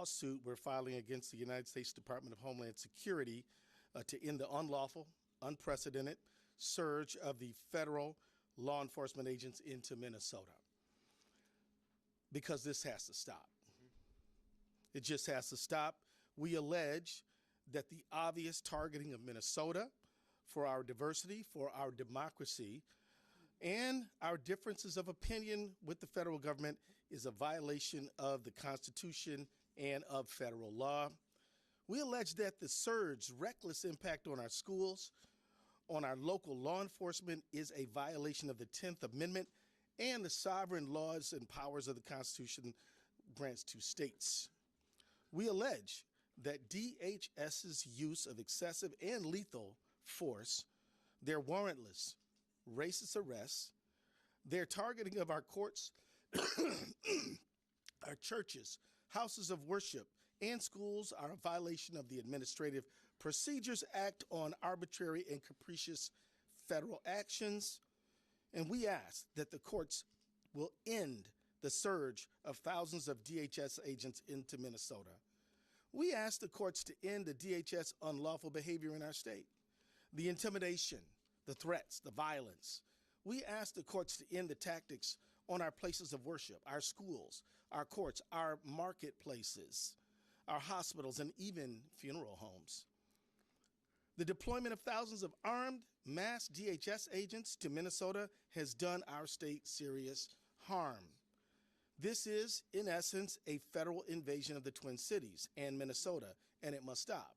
lawsuit we're filing against the United States Department of Homeland Security to end the unlawful, unprecedented surge of the federal law enforcement agents into Minnesota. Because this has to stop. It just has to stop. We allege that the obvious targeting of Minnesota for our diversity, for our democracy, and our differences of opinion with the federal government is a violation of the Constitution and of federal law. We allege that the surge's reckless impact on our schools, on our local law enforcement, is a violation of the 10th Amendment and the sovereign laws and powers of the Constitution grants to states. We allege that DHS's use of excessive and lethal force, their warrantless, racist arrests, their targeting of our courts, our churches, houses of worship, and schools are a violation of the Administrative Procedures Act on arbitrary and capricious federal actions. And we ask that the courts will end the surge of thousands of DHS agents into Minnesota. We ask the courts to end the DHS unlawful behavior in our state, the intimidation, the threats, the violence. We ask the courts to end the tactics on our places of worship, our schools, our courts, our marketplaces, our hospitals, and even funeral homes. The deployment of thousands of armed, mass DHS agents to Minnesota has done our state serious harm. This is, in essence, a federal invasion of the Twin Cities and Minnesota, and it must stop.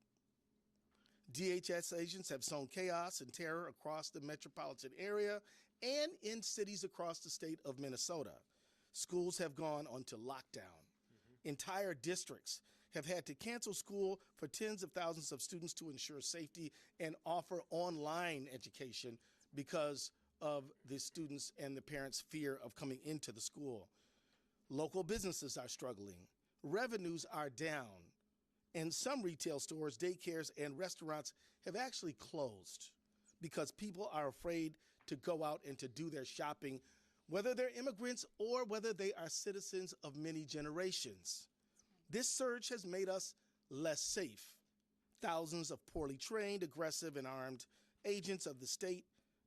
DHS agents have sown chaos and terror across the metropolitan area and in cities across the state of Minnesota. Schools have gone onto lockdown. Entire districts have had to cancel school for tens of thousands of students to ensure safety and offer online education because of the students' and the parents' fear of coming into the school. Local businesses are struggling. Revenues are down. And some retail stores, daycares, and restaurants have actually closed because people are afraid to go out and to do their shopping, whether they're immigrants or whether they are citizens of many generations. This surge has made us less safe. Thousands of poorly trained, aggressive, and armed agents of the state,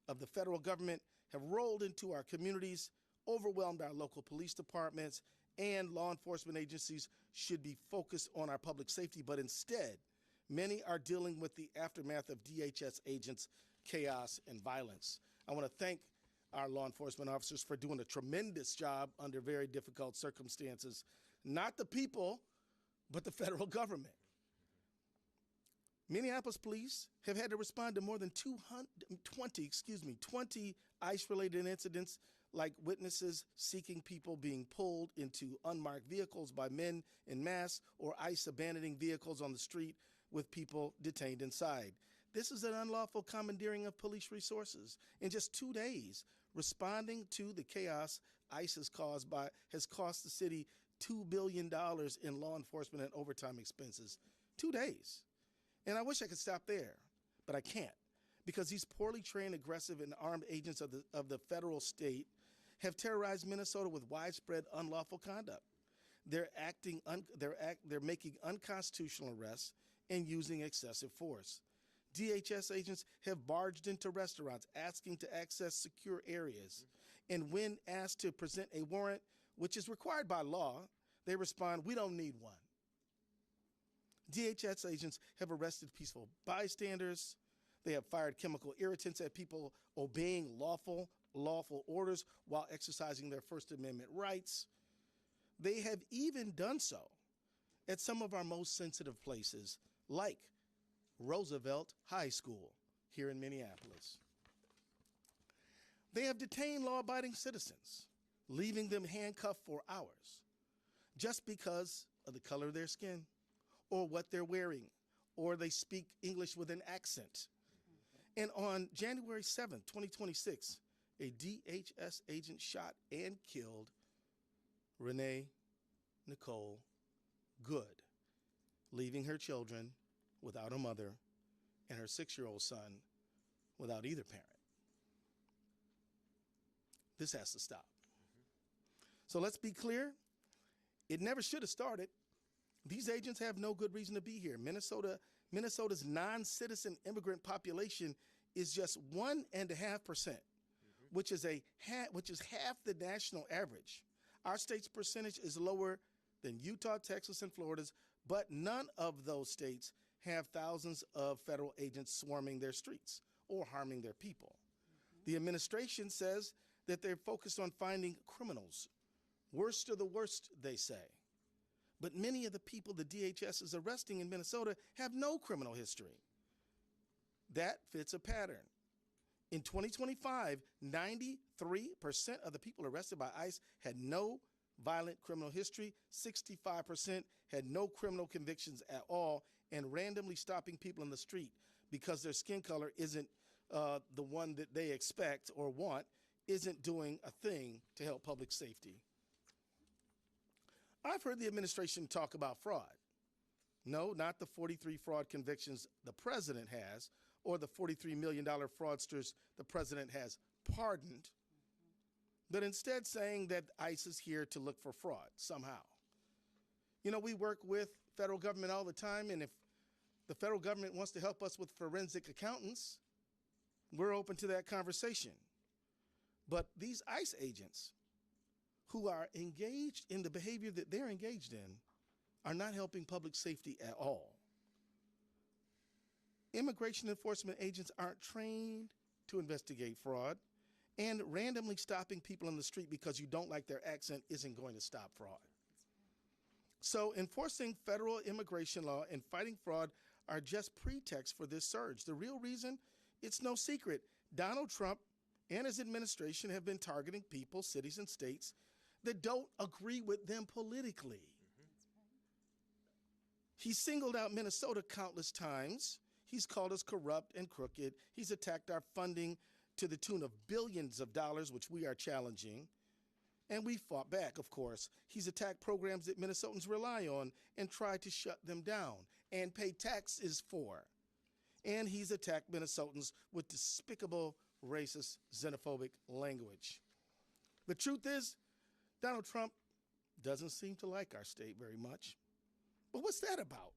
of the federal government, have rolled into our communities, overwhelmed our local police departments, and law enforcement agencies should be focused on our public safety, but instead, many are dealing with the aftermath of DHS agents' chaos and violence. I want to thank our law enforcement officers for doing a tremendous job under very difficult circumstances. Not the people, but the federal government. Minneapolis police have had to respond to more than 20 ICE-related incidents, like witnesses seeking people being pulled into unmarked vehicles by men en masse, or ICE abandoning vehicles on the street with people detained inside. This is an unlawful commandeering of police resources. In just 2 days, responding to the chaos ICE has cost the city $2 billion in law enforcement and overtime expenses. 2 days. And I wish I could stop there, but I can't, because these poorly trained, aggressive, and armed agents of the federal state have terrorized Minnesota with widespread unlawful conduct. They're making unconstitutional arrests and using excessive force. DHS agents have barged into restaurants asking to access secure areas, and when asked to present a warrant, which is required by law, they respond, "We don't need one." DHS agents have arrested peaceful bystanders. They have fired chemical irritants at people obeying lawful orders while exercising their First Amendment rights. They have even done so at some of our most sensitive places, like Roosevelt High School here in Minneapolis. They have detained law-abiding citizens, leaving them handcuffed for hours just because of the color of their skin, or what they're wearing, or they speak English with an accent. And on January 7th, 2026, a DHS agent shot and killed Renee Nicole Good, leaving her children without a mother and her 6-year-old son without either parent. This has to stop. So let's be clear. It never should have started. These agents have no good reason to be here. Minnesota's non-citizen immigrant population is just 1.5%, which is half the national average. Our state's percentage is lower than Utah, Texas, and Florida's, but none of those states have thousands of federal agents swarming their streets or harming their people. The administration says that they're focused on finding criminals. Worst of the worst, they say. But many of the people the DHS is arresting in Minnesota have no criminal history. That fits a pattern. In 2025, 93% of the people arrested by ICE had no violent criminal history, 65% had no criminal convictions at all, and randomly stopping people in the street because their skin color isn't the one that they expect or want isn't doing a thing to help public safety. I've heard the administration talk about fraud. No, not the 43 fraud convictions the president has or the $43 million fraudsters the president has pardoned, but instead saying that ICE is here to look for fraud somehow. You know, we work with federal government all the time, and if the federal government wants to help us with forensic accountants, we're open to that conversation. But these ICE agents who are engaged in the behavior that they're engaged in are not helping public safety at all. Immigration enforcement agents aren't trained to investigate fraud, and randomly stopping people on the street because you don't like their accent isn't going to stop fraud. So enforcing federal immigration law and fighting fraud are just pretexts for this surge. The real reason, it's no secret. Donald Trump and his administration have been targeting people, cities, and states that don't agree with them politically. He singled out Minnesota countless times. He's called us corrupt and crooked. He's attacked our funding to the tune of billions of dollars, which we are challenging. And we fought back, of course. He's attacked programs that Minnesotans rely on and tried to shut them down and pay taxes for. And he's attacked Minnesotans with despicable, racist, xenophobic language. The truth is, Donald Trump doesn't seem to like our state very much. But what's that about?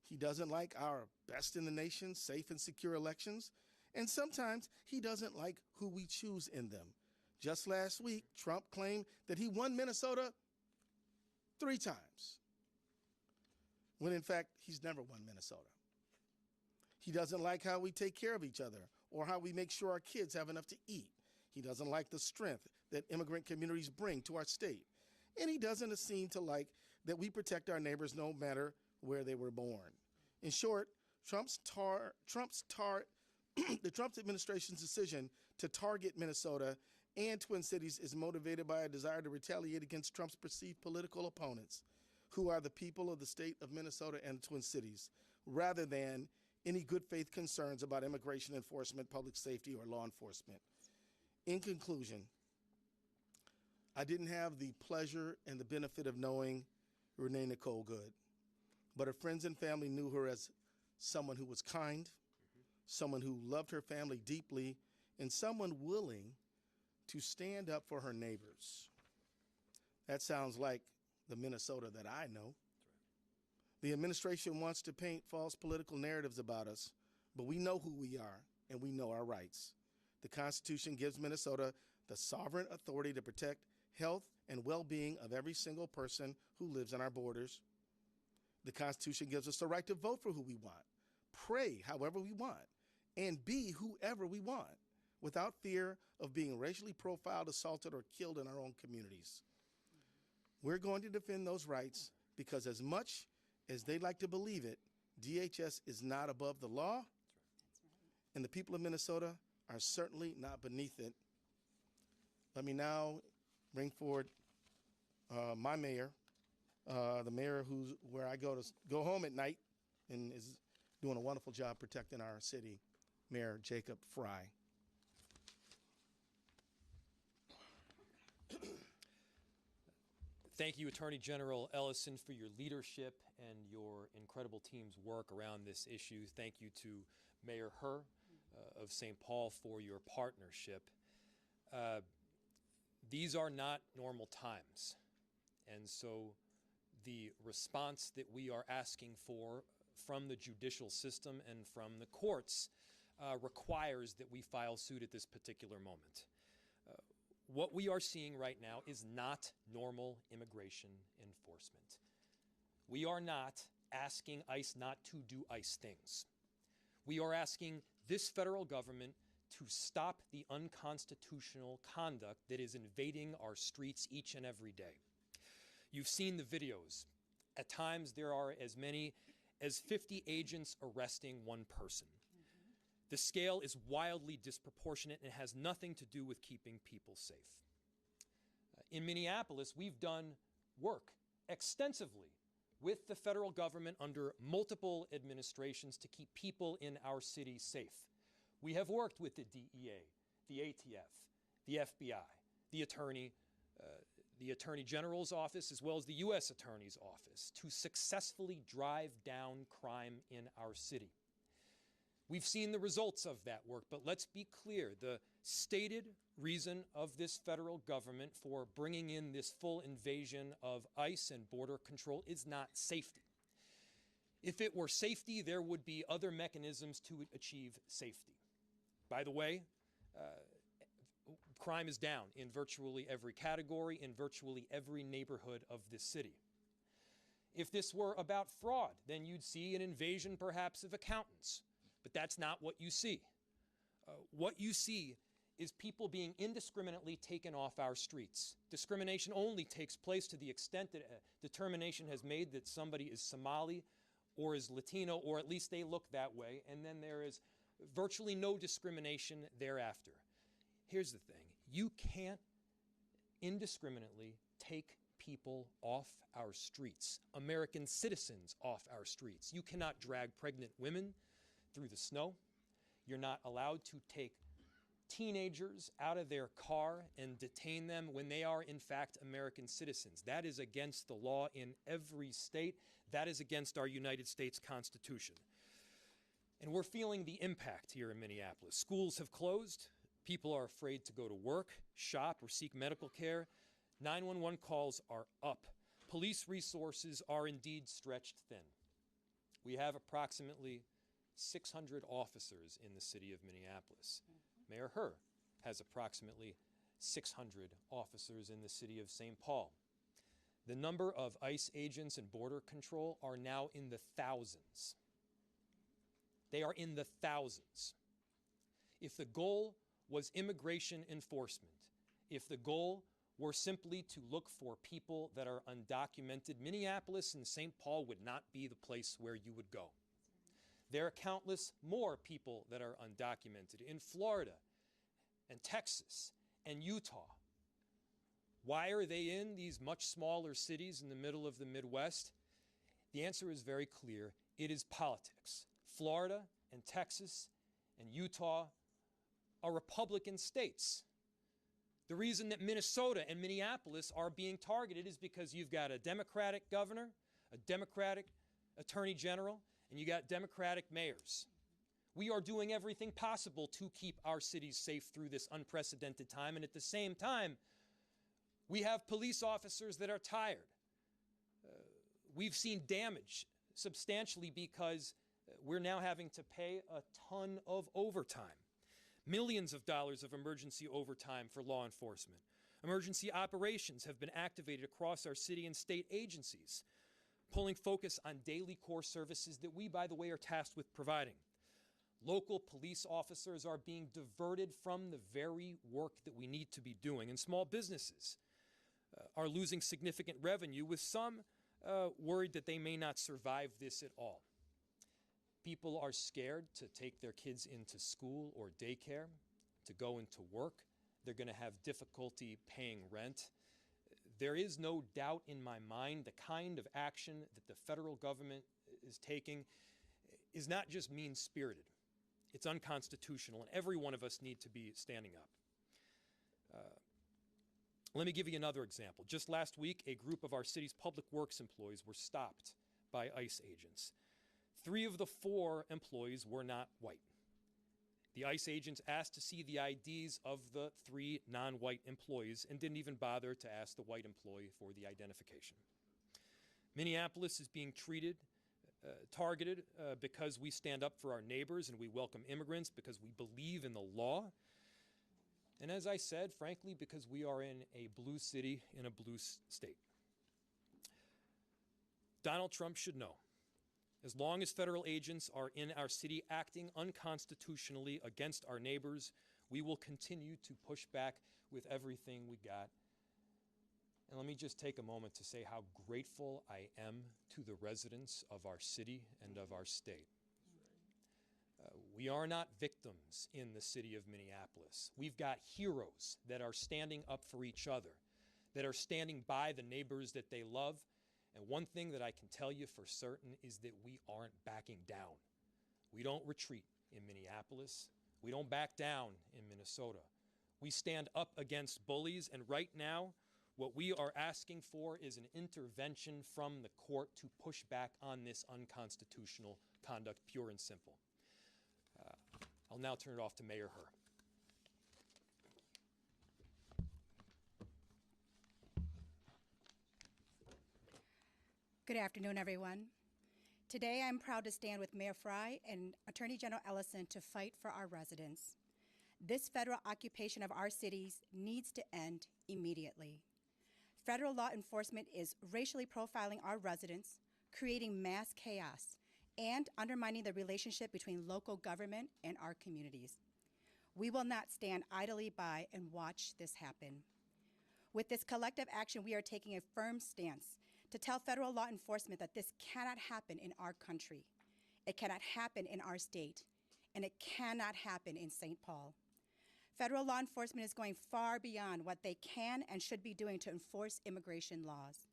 He doesn't like our best in the nation, safe and secure elections. And sometimes he doesn't like who we choose in them. Just last week, Trump claimed that he won Minnesota 3 times, when in fact, he's never won Minnesota. He doesn't like how we take care of each other or how we make sure our kids have enough to eat. He doesn't like the strength that immigrant communities bring to our state. And he doesn't seem to like that we protect our neighbors no matter where they were born. In short, the Trump administration's decision to target Minnesota and Twin Cities is motivated by a desire to retaliate against Trump's perceived political opponents, who are the people of the state of Minnesota and the Twin Cities, rather than any good faith concerns about immigration enforcement, public safety, or law enforcement. In conclusion, I didn't have the pleasure and the benefit of knowing Renee Nicole Good, but her friends and family knew her as someone who was kind, someone who loved her family deeply, and someone willing to stand up for her neighbors. That sounds like the Minnesota that I know. The administration wants to paint false political narratives about us, but we know who we are and we know our rights. The Constitution gives Minnesota the sovereign authority to protect health and well-being of every single person who lives on our borders. The Constitution gives us the right to vote for who we want, pray however we want, and be whoever we want, without fear of being racially profiled, assaulted, or killed in our own communities. We're going to defend those rights because as much as they like to believe it, DHS is not above the law, and the people of Minnesota are certainly not beneath it. Let me now bring forward my mayor, the mayor where I go home at night and is doing a wonderful job protecting our city, Mayor Jacob Frey. Thank you, Attorney General Ellison, for your leadership and your incredible team's work around this issue. Thank you to Mayor Herr of St. Paul for your partnership. These are not normal times, and so the response that we are asking for from the judicial system and from the courts requires that we file suit at this particular moment. What we are seeing right now is not normal immigration enforcement. We are not asking ICE not to do ICE things. We are asking this federal government to stop the unconstitutional conduct that is invading our streets each and every day. You've seen the videos. At times, there are as many as 50 agents arresting one person. The scale is wildly disproportionate and has nothing to do with keeping people safe. In Minneapolis, we've done work extensively with the federal government under multiple administrations to keep people in our city safe. We have worked with the DEA, the ATF, the FBI, the Attorney General's office, as well as the U.S. Attorney's office, to successfully drive down crime in our city. We've seen the results of that work, but let's be clear. The stated reason of this federal government for bringing in this full invasion of ICE and border control is not safety. If it were safety, there would be other mechanisms to achieve safety. By the way, crime is down in virtually every category, in virtually every neighborhood of this city. If this were about fraud, then you'd see an invasion perhaps of accountants. But that's not what you see. What you see is people being indiscriminately taken off our streets. Discrimination only takes place to the extent that a determination has made that somebody is Somali or is Latino, or at least they look that way, and then there is virtually no discrimination thereafter. Here's the thing. You can't indiscriminately take people off our streets, American citizens off our streets. You cannot drag pregnant women through the snow. You're not allowed to take teenagers out of their car and detain them when they are in fact American citizens. That is against the law in every state. That is against our United States Constitution. And we're feeling the impact here in Minneapolis. Schools have closed. People are afraid to go to work, shop, or seek medical care. 911 calls are up. Police resources are indeed stretched thin. We have approximately 600 officers in the city of Minneapolis. Mayor Herr has approximately 600 officers in the city of St. Paul. The number of ICE agents and border control are now in the thousands. They are in the thousands. If the goal was immigration enforcement, if the goal were simply to look for people that are undocumented, Minneapolis and St. Paul would not be the place where you would go. There are countless more people that are undocumented in Florida and Texas and Utah. Why are they in these much smaller cities in the middle of the Midwest? The answer is very clear. It is politics. Florida and Texas and Utah are Republican states. The reason that Minnesota and Minneapolis are being targeted is because you've got a Democratic governor, a Democratic attorney general, and you got Democratic mayors. We are doing everything possible to keep our cities safe through this unprecedented time, and at the same time, we have police officers that are tired. We've seen damage substantially because we're now having to pay a ton of overtime. Millions of dollars of emergency overtime for law enforcement. Emergency operations have been activated across our city and state agencies, pulling focus on daily core services that we, by the way, are tasked with providing. Local police officers are being diverted from the very work that we need to be doing, and small businesses are losing significant revenue, with some worried that they may not survive this at all. People are scared to take their kids into school or daycare, to go into work. They're going to have difficulty paying rent. There is no doubt in my mind the kind of action that the federal government is taking is not just mean-spirited. It's unconstitutional, and every one of us need to be standing up. Let me give you another example. Just last week, a group of our city's public works employees were stopped by ICE agents. 3 of the 4 employees were not white. The ICE agents asked to see the IDs of the 3 non-white employees and didn't even bother to ask the white employee for the identification. Minneapolis is being targeted because we stand up for our neighbors and we welcome immigrants, because we believe in the law. And as I said, frankly, because we are in a blue city in a blue state. Donald Trump should know, as long as federal agents are in our city acting unconstitutionally against our neighbors, we will continue to push back with everything we got. And let me just take a moment to say how grateful I am to the residents of our city and of our state. We are not victims in the city of Minneapolis. We've got heroes that are standing up for each other, that are standing by the neighbors that they love. And one thing that I can tell you for certain is that we aren't backing down. We don't retreat in Minneapolis. We don't back down in Minnesota. We stand up against bullies, and right now, what we are asking for is an intervention from the court to push back on this unconstitutional conduct, pure and simple. I'll now turn it off to Mayor Herr. Good afternoon, everyone. Today, I'm proud to stand with Mayor Frey and Attorney General Ellison to fight for our residents. This federal occupation of our cities needs to end immediately. Federal law enforcement is racially profiling our residents, creating mass chaos, and undermining the relationship between local government and our communities. We will not stand idly by and watch this happen. With this collective action, we are taking a firm stance to tell federal law enforcement that this cannot happen in our country. It cannot happen in our state, and it cannot happen in St. Paul. Federal law enforcement is going far beyond what they can and should be doing to enforce immigration laws.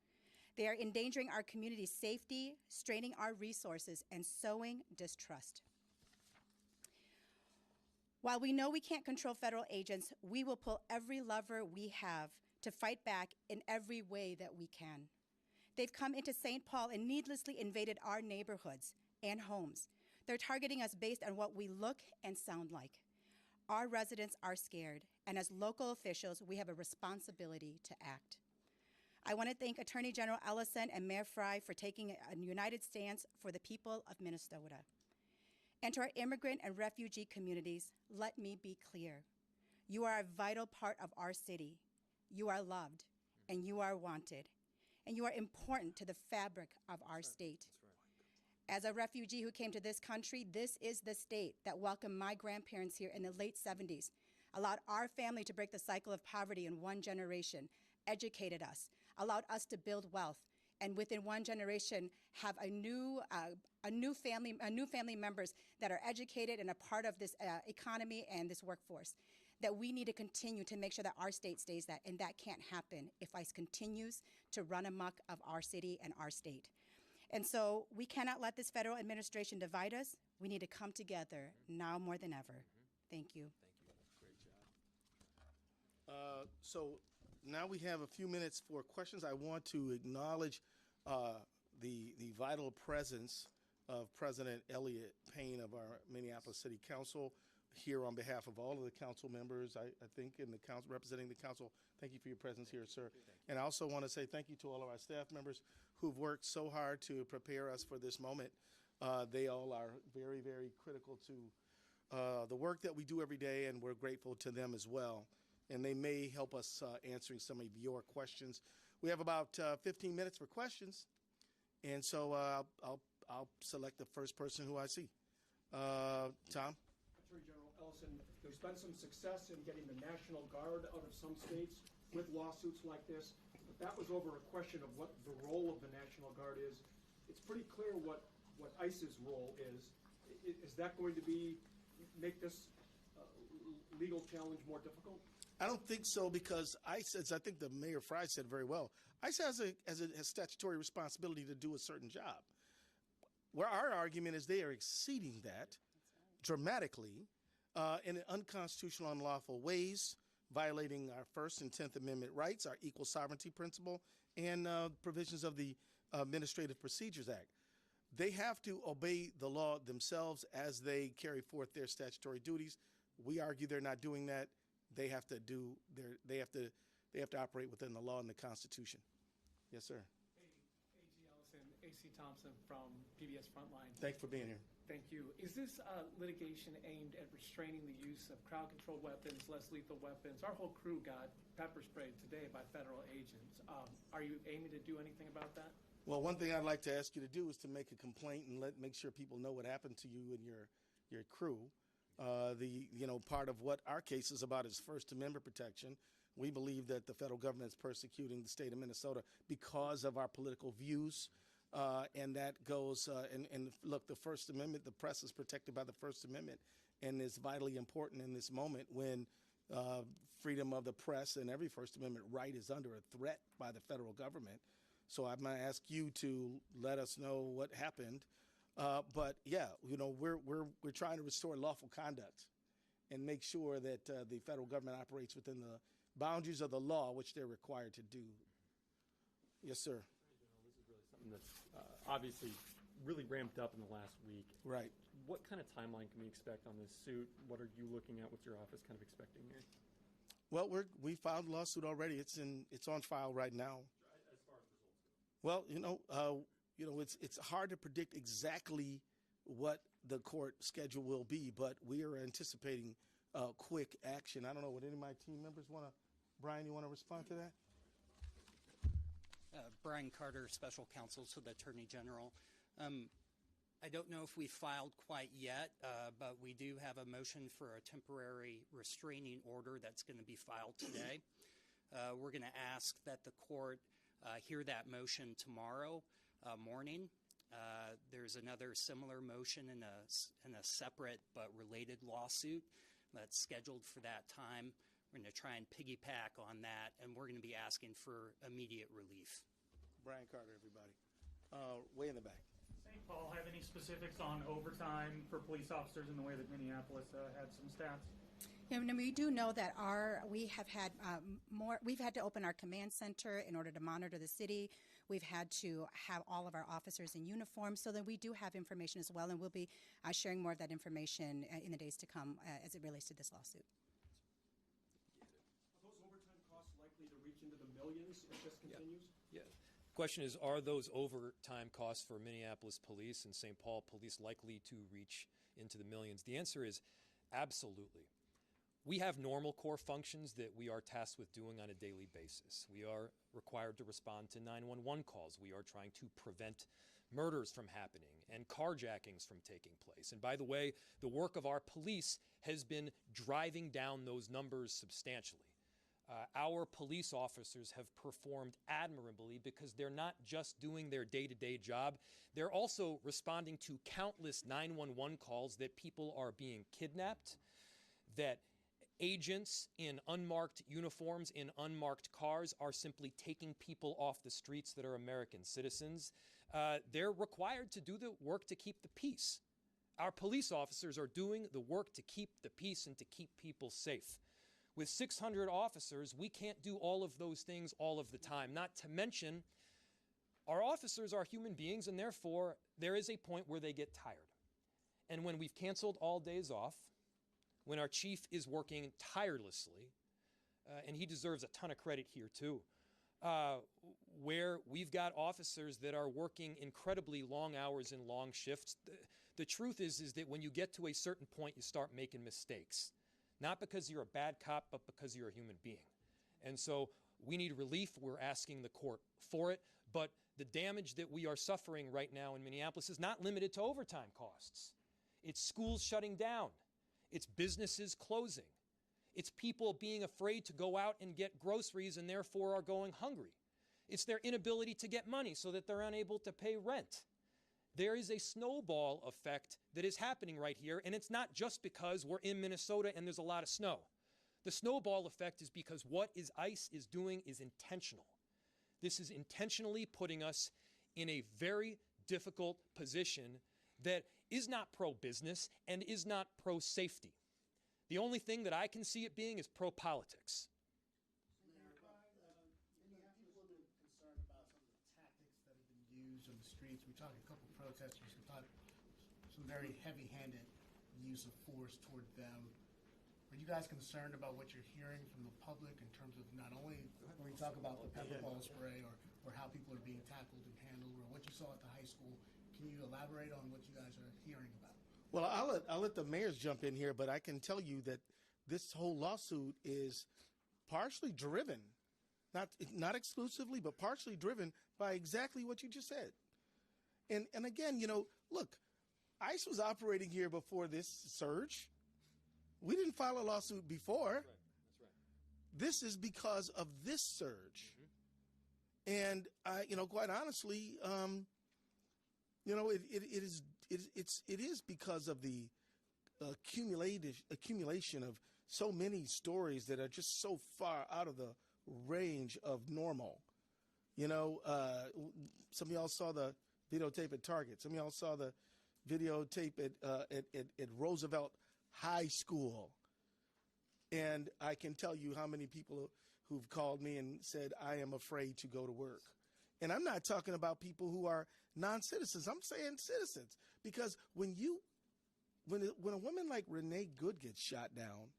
They are endangering our community's safety, straining our resources, and sowing distrust. While we know we can't control federal agents, we will pull every lever we have to fight back in every way that we can. They've come into St. Paul and needlessly invaded our neighborhoods and homes. They're targeting us based on what we look and sound like. Our residents are scared, and as local officials, we have a responsibility to act. I want to thank Attorney General Ellison and Mayor Frey for taking a united stance for the people of Minnesota. And to our immigrant and refugee communities, let me be clear. You are a vital part of our city. You are loved, and you are wanted, and you are important to the fabric of our state. As a refugee who came to this country, this is the state that welcomed my grandparents here in the late 70s, allowed our family to break the cycle of poverty in one generation, educated us, allowed us to build wealth, and within one generation have a new family members that are educated and a part of this economy and this workforce. That we need to continue to make sure that our state stays that, and that can't happen if ICE continues to run amok of our city and our state. And so we cannot let this federal administration divide us. We need to come together now more than ever. Thank you. Thank you. Great job. So now we have a few minutes for questions. I want to acknowledge the vital presence of President Elliott Payne of our Minneapolis City Council here on behalf of all of the council members, I think, in the council, representing the council. Thank you for your presence here, sir. And I also want to say thank you to all of our staff members who've worked so hard to prepare us for this moment. They all are very, very critical to the work that we do every day, and we're grateful to them as well. And they may help us answering some of your questions. We have about 15 minutes for questions, and so I'll select the first person who I see. Tom? Attorney General Ellison, there's been some success in getting the National Guard out of some states with lawsuits like this, but that was over a question of what the role of the National Guard is. It's pretty clear what ICE's role is. Is that going to make this legal challenge more difficult? I don't think so, because ICE, as I think the Mayor Frey said very well, ICE has a statutory responsibility to do a certain job. Where our argument is they are exceeding that dramatically in unconstitutional, unlawful ways, violating our First and 10th Amendment rights, our equal sovereignty principle, and provisions of the Administrative Procedures Act. They have to obey the law themselves as they carry forth their statutory duties. We argue they're not doing that. They have to do they have to operate within the law and the Constitution. Yes, sir. Hey, AG Ellison, A.C. Thompson from PBS Frontline. Thanks for being here. Thank you. Is this litigation aimed at restraining the use of crowd-controlled weapons, less lethal weapons? Our whole crew got pepper sprayed today by federal agents. Are you aiming to do anything about that? Well, one thing I'd like to ask you to do is to make a complaint and make sure people know what happened to you and your crew. Part of what our case is about is First Amendment protection. We believe that the federal government is persecuting the state of Minnesota because of our political views. And that goes, and look, the First Amendment, the press is protected by the First Amendment and is vitally important in this moment when freedom of the press and every First Amendment right is under a threat by the federal government. So I'm going to ask you to let us know what happened. But yeah, we're trying to restore lawful conduct and make sure that the federal government operates within the boundaries of the law, which they're required to do. Yes, sir. This is really something that's obviously really ramped up in the last week. Right. What kind of timeline can we expect on this suit? What are you looking at? What's your office kind of expecting here? Well, we filed a lawsuit already. It's on file right now. As far as results go. Well, it's hard to predict exactly what the court schedule will be, but we are anticipating quick action. I don't know, would any of my team members want to, Brian, you want to respond to that? Brian Carter, Special Counsel to the Attorney General. I don't know if we filed quite yet, but we do have a motion for a temporary restraining order that's going to be filed today. We're going to ask that the court hear that motion tomorrow morning. There's another similar motion in a separate but related lawsuit that's scheduled for that time. We're going to try and piggyback on that, and we're going to be asking for immediate relief. Brian Carter, everybody. Way in the back. St. Paul have any specifics on overtime for police officers in the way that Minneapolis had some stats? Yeah, and we do know that we have had we've had to open our command center in order to monitor the city. We've had to have all of our officers in uniform, so that we do have information as well, and we'll be sharing more of that information in the days to come as it relates to this lawsuit. Are those overtime costs likely to reach into the millions if this continues? Yeah. Question is, are those overtime costs for Minneapolis police and St. Paul police likely to reach into the millions? The answer is absolutely. We have normal core functions that we are tasked with doing on a daily basis. We are required to respond to 911 calls. We are trying to prevent murders from happening and carjackings from taking place. And by the way, the work of our police has been driving down those numbers substantially. Our police officers have performed admirably because they're not just doing their day-to-day job, they're also responding to countless 911 calls that people are being kidnapped, that agents in unmarked uniforms, in unmarked cars, are simply taking people off the streets that are American citizens. They're required to do the work to keep the peace. Our police officers are doing the work to keep the peace and to keep people safe. With 600 officers, we can't do all of those things all of the time. Not to mention, our officers are human beings, and therefore there is a point where they get tired. And when we've canceled all days off, when our chief is working tirelessly, and he deserves a ton of credit here too, where we've got officers that are working incredibly long hours and long shifts, the truth is that when you get to a certain point, you start making mistakes. Not because you're a bad cop, but because you're a human being. And so we need relief. We're asking the court for it. But the damage that we are suffering right now in Minneapolis is not limited to overtime costs. It's schools shutting down. It's businesses closing. It's people being afraid to go out and get groceries and therefore are going hungry. It's their inability to get money so that they're unable to pay rent. There is a snowball effect that is happening right here, and it's not just because we're in Minnesota and there's a lot of snow. The snowball effect is because what ICE is doing is intentional. This is intentionally putting us in a very difficult position that is not pro-business and is not pro-safety. The only thing that I can see it being is pro-politics. On the streets. We talked to a couple of protesters who thought some very heavy-handed use of force toward them. Are you guys concerned about what you're hearing from the public in terms of not only when we talk about the pepper ball spray or or how people are being tackled and handled, or what you saw at the high school. Can you elaborate on what you guys are hearing about? Well, I'll let the mayors jump in here, but I can tell you that this whole lawsuit is partially driven, not exclusively, but partially driven by exactly what you just said. And again, look, ICE was operating here before this surge. We didn't file a lawsuit before. That's right. This is because of this surge. And quite honestly, it is because of the accumulation of so many stories that are just so far out of the range of normal. Some of y'all saw the videotape at Target. Some of y'all saw the videotape at Roosevelt High School. And I can tell you how many people who've called me and said, I am afraid to go to work. And I'm not talking about people who are non-citizens. I'm saying citizens. Because when a woman like Renee Good gets shot down,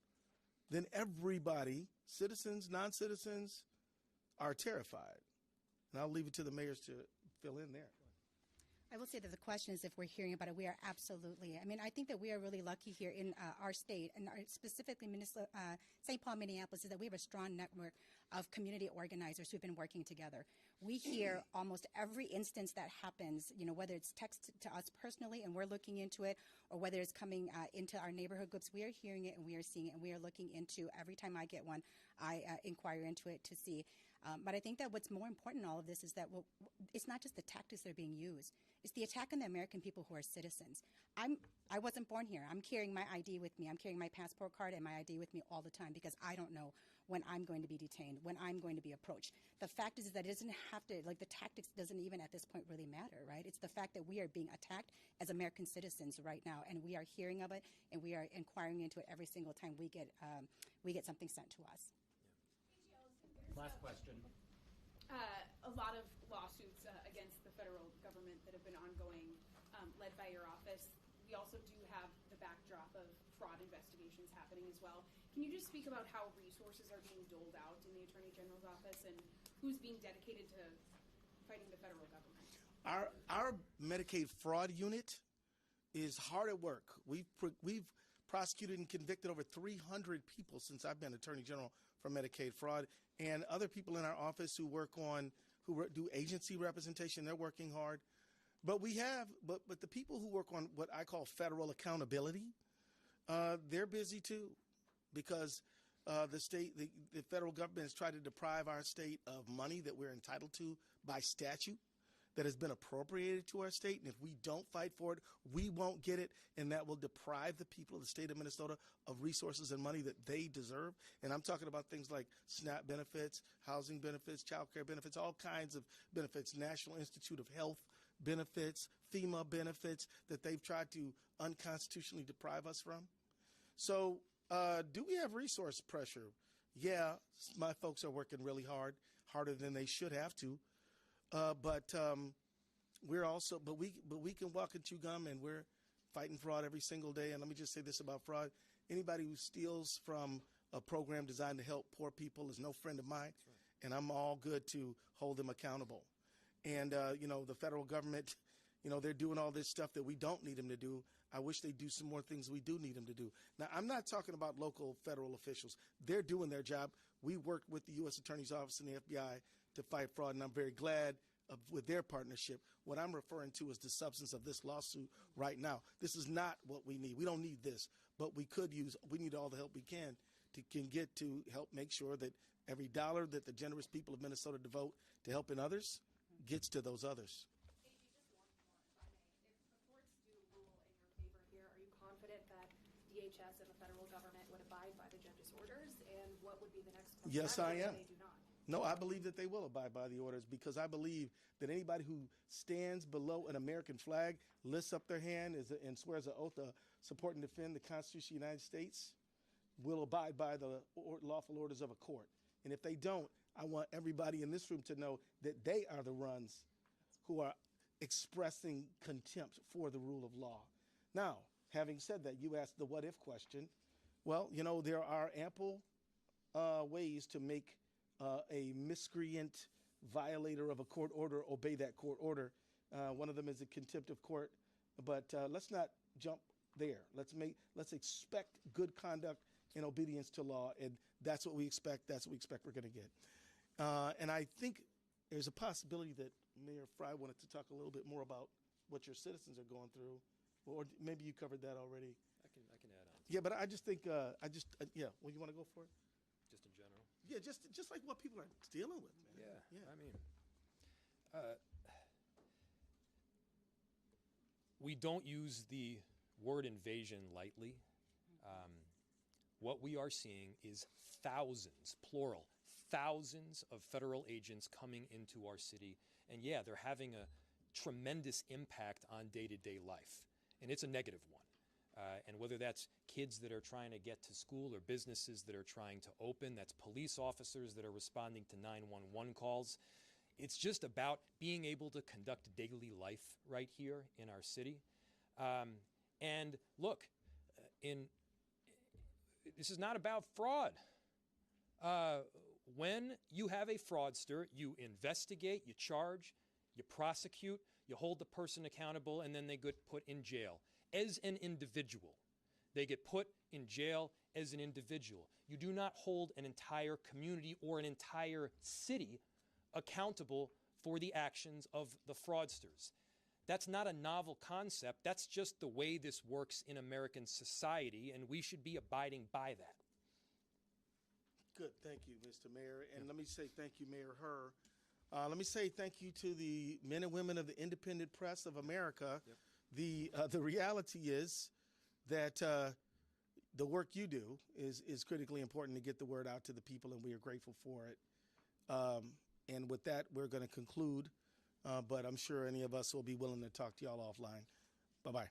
then everybody, citizens, non-citizens, are terrified. And I'll leave it to the mayors to fill in there. I will say that the question is if we're hearing about it. We are absolutely. I mean, I think that we are really lucky here in our state, and specifically St. Paul, Minneapolis, is that we have a strong network of community organizers who've been working together. We hear almost every instance that happens, whether it's text to us personally and we're looking into it, or whether it's coming into our neighborhood groups. We are hearing it and we are seeing it, and we are looking into, every time I get one, I inquire into it to see. But I think that what's more important in all of this is that it's not just the tactics that are being used. It's the attack on the American people who are citizens. I wasn't born here. I'm carrying my ID with me. I'm carrying my passport card and my ID with me all the time because I don't know when I'm going to be detained, when I'm going to be approached. The fact is that it doesn't have to, the tactics doesn't even at this point really matter, right? It's the fact that we are being attacked as American citizens right now, and we are hearing of it, and we are inquiring into it every single time we get something sent to us. Last question. A lot of lawsuits against the federal government that have been ongoing, led by your office. We also do have the backdrop of fraud investigations happening as well. Can you just speak about how resources are being doled out in the Attorney General's office and who's being dedicated to fighting the federal government? Our Medicaid fraud unit is hard at work. We've prosecuted and convicted over 300 people since I've been Attorney General for Medicaid fraud, and other people in our office who do agency representation. They're working hard, but the people who work on what I call federal accountability, they're busy too, because the federal government has tried to deprive our state of money that we're entitled to by statute, that has been appropriated to our state, and if we don't fight for it, we won't get it, and that will deprive the people of the state of Minnesota of resources and money that they deserve. And I'm talking about things like SNAP benefits, housing benefits, child care benefits, all kinds of benefits, National Institute of Health benefits, FEMA benefits that they've tried to unconstitutionally deprive us from. So do we have resource pressure? Yeah, my folks are working really hard, harder than they should have to. But we can walk and chew gum, and we're fighting fraud every single day. And let me just say this about fraud. Anybody who steals from a program designed to help poor people is no friend of mine. Right. And I'm all good to hold them accountable. And, the federal government, they're doing all this stuff that we don't need them to do. I wish they'd do some more things we do need them to do. Now, I'm not talking about local federal officials. They're doing their job. We worked with the U.S. Attorney's Office and the FBI to fight fraud, and I'm very glad with their partnership. What I'm referring to is the substance of this lawsuit right now. This is not what we need. We don't need this, but we need all the help we can get to help make sure that every dollar that the generous people of Minnesota devote to helping others gets to those others. Confident that DHS and the federal government would abide by the judge's orders, and what would be the next course Yes, of I action am. if they do not? No, I believe that they will abide by the orders, because I believe that anybody who stands below an American flag, lifts up their hand and swears an oath to support and defend the Constitution of the United States will abide by the lawful orders of a court. And if they don't, I want everybody in this room to know that they are the ones who are expressing contempt for the rule of law. Now, having said that, you asked the what if question. Well, there are ample ways to make a miscreant violator of a court order obey that court order. One of them is a contempt of court, but let's not jump there. Let's expect good conduct and obedience to law, and that's what we expect. That's what we expect we're going to get. And I think there's a possibility that Mayor Frey wanted to talk a little bit more about what your citizens are going through, or maybe you covered that already. I can add on. Yeah, but I just think yeah. Well, you want to go for it? Just in general. Yeah, just like what people are dealing with, man. Yeah. I mean, we don't use the word invasion lightly. What we are seeing is thousands, plural, thousands of federal agents coming into our city. And yeah, they're having a tremendous impact on day-to-day life. And it's a negative one. And whether that's kids that are trying to get to school or businesses that are trying to open, that's police officers that are responding to 911 calls. It's just about being able to conduct daily life right here in our city. And look, this is not about fraud. When you have a fraudster, you investigate, you charge, you prosecute, you hold the person accountable, and then they get put in jail as an individual. They get put in jail as an individual. You do not hold an entire community or an entire city accountable for the actions of the fraudsters. That's not a novel concept. That's just the way this works in American society, and we should be abiding by that. Good. Thank you, Mr. Mayor. And let me say thank you, Mayor Herr. Let me say thank you to the men and women of the independent press of America. Yep. The reality is that the work you do is critically important to get the word out to the people, and we are grateful for it. And with that, we're going to conclude, but I'm sure any of us will be willing to talk to y'all offline. Bye-bye.